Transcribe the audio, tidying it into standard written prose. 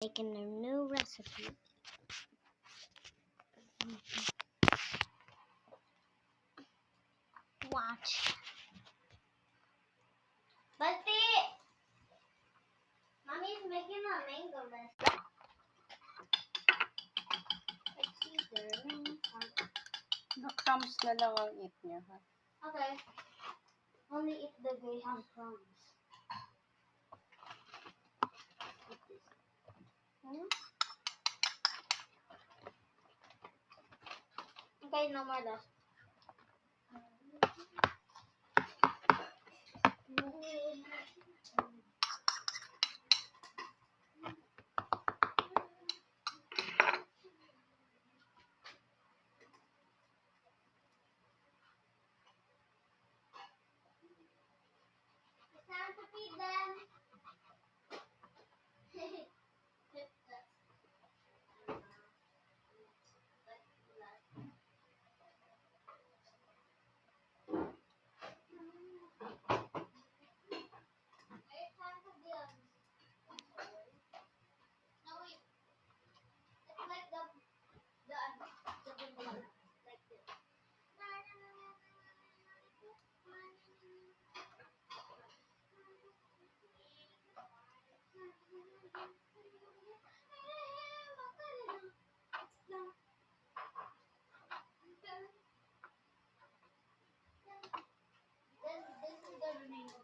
Making a new recipe. Watch. Basti! Mommy is making a mango recipe. Let's see the The crumbs na lang ang eat niya, ha? Okay. Only if the they have crumbs. Eat this. Okay, no more left. It's time to feed them. This is the name.